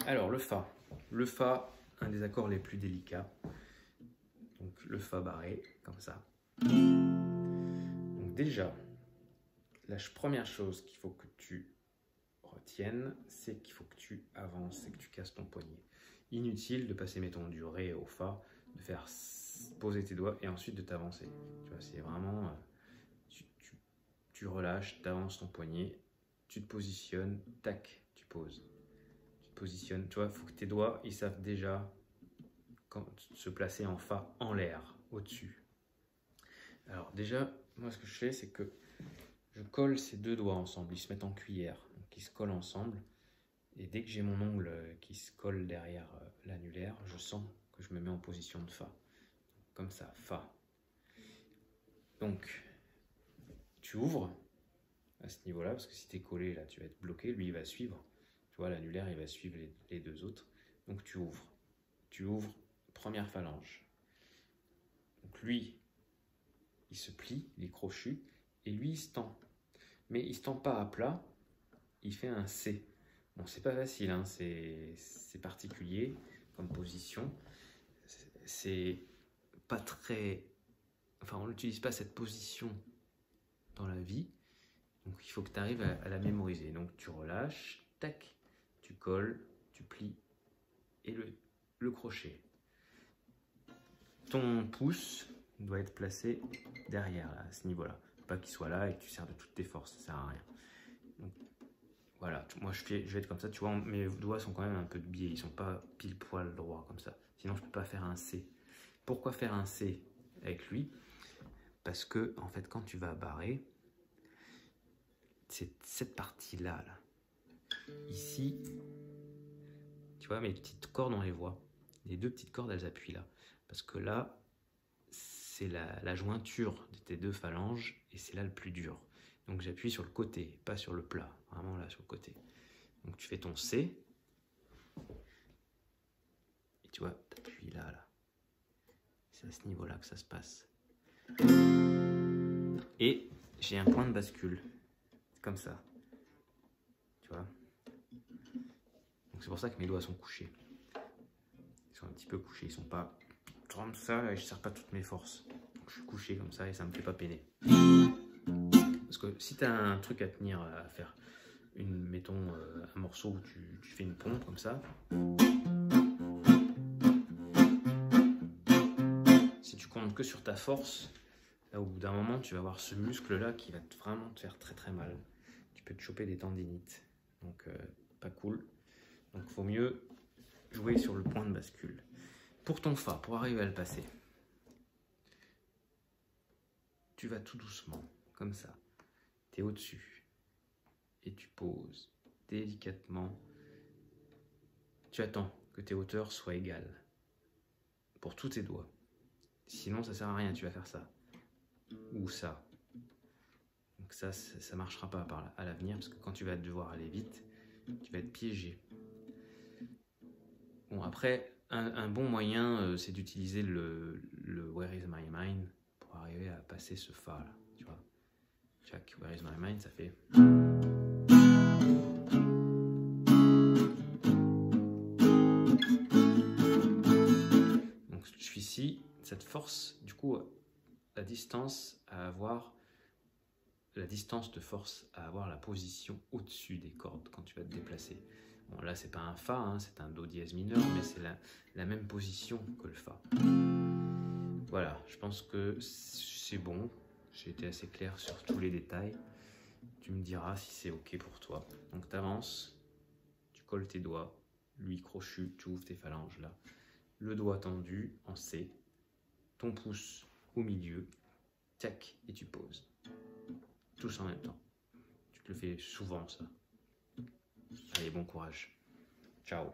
Alors, le Fa. Le Fa, un des accords les plus délicats. Donc, le Fa barré, comme ça. Donc, déjà, la première chose qu'il faut que tu retiennes, c'est qu'il faut que tu avances et que tu casses ton poignet. Inutile de passer, mettons, du Ré au Fa, de faire poser tes doigts et ensuite de t'avancer. Tu vois, c'est vraiment... tu relâches, tu avances ton poignet, tu te positionnes, tac, tu poses. Tu te positionnes, tu vois, il faut que tes doigts, ils savent déjà quand se placer en Fa, en l'air, au-dessus. Alors déjà, moi ce que je fais, c'est que je colle ces deux doigts ensemble, ils se mettent en cuillère, donc ils se collent ensemble. Et dès que j'ai mon ongle qui se colle derrière l'annulaire, je sens que je me mets en position de Fa. Comme ça, Fa. Donc, tu ouvres à ce niveau-là, parce que si tu es collé, là, tu vas être bloqué. Lui, il va suivre. Tu vois, l'annulaire, il va suivre les deux autres. Donc, tu ouvres. Tu ouvres, première phalange. Donc, lui, il se plie, il est crochu, et lui, il se tend. Mais il ne se tend pas à plat, il fait un C. Bon, c'est pas facile, hein, c'est particulier comme position. C'est pas très... Enfin, on n'utilise pas cette position dans la vie. Donc, il faut que tu arrives à la mémoriser. Donc, tu relâches, tac, tu colles, tu plies et le crochet. Ton pouce doit être placé derrière, là, à ce niveau-là. Pas qu'il soit là et que tu sers de toutes tes forces, ça sert à rien. Donc, voilà, moi je vais être comme ça, tu vois, mes doigts sont quand même un peu de biais, ils sont pas pile poil droits comme ça. Sinon, je peux pas faire un C. Pourquoi faire un C avec lui? Parce que, en fait, quand tu vas barrer, c'est cette partie-là, là. Ici, tu vois, mes petites cordes, on les voit. Les deux petites cordes, elles appuient là. Parce que là, c'est la jointure de tes deux phalanges et c'est là le plus dur. Donc j'appuie sur le côté, pas sur le plat, vraiment là sur le côté. Donc tu fais ton C. Et tu vois, tu appuies là, là. C'est à ce niveau-là que ça se passe. Et j'ai un point de bascule. Comme ça. Tu vois. Donc c'est pour ça que mes doigts sont couchés. Ils sont un petit peu couchés, ils sont pas comme ça et je ne sers pas toutes mes forces. Donc je suis couché comme ça et ça me fait pas peiner. Parce que si tu as un truc à tenir, à faire, mettons un morceau où tu fais une pompe comme ça, si tu comptes que sur ta force, là au bout d'un moment tu vas avoir ce muscle là qui va vraiment te faire très très mal. Tu peux te choper des tendinites, donc pas cool. Donc il faut mieux jouer sur le point de bascule. Pour ton Fa, pour arriver à le passer, tu vas tout doucement, comme ça. Tu es au-dessus et tu poses délicatement. Tu attends que tes hauteurs soient égales pour tous tes doigts. Sinon, ça ne sert à rien, tu vas faire ça ou ça. Donc ça ne marchera pas à l'avenir parce que quand tu vas devoir aller vite, tu vas être piégé. Bon, après, un bon moyen, c'est d'utiliser le Where is my mind pour arriver à passer ce Fa là, tu vois. Check, Where is my mind, ça fait... Donc je suis ici, cette force, du coup, la distance de force à avoir la position au-dessus des cordes quand tu vas te déplacer. Bon, là, c'est pas un Fa, hein, c'est un Do dièse mineur, mais c'est la même position que le Fa. Voilà, je pense que c'est bon. J'ai été assez clair sur tous les détails. Tu me diras si c'est OK pour toi. Donc, tu avances, tu colles tes doigts, lui crochu, tu ouvres tes phalanges là. Le doigt tendu en C, ton pouce au milieu, tac, et tu poses. Tous en même temps. Tu te le fais souvent, ça. Allez, bon courage. Ciao.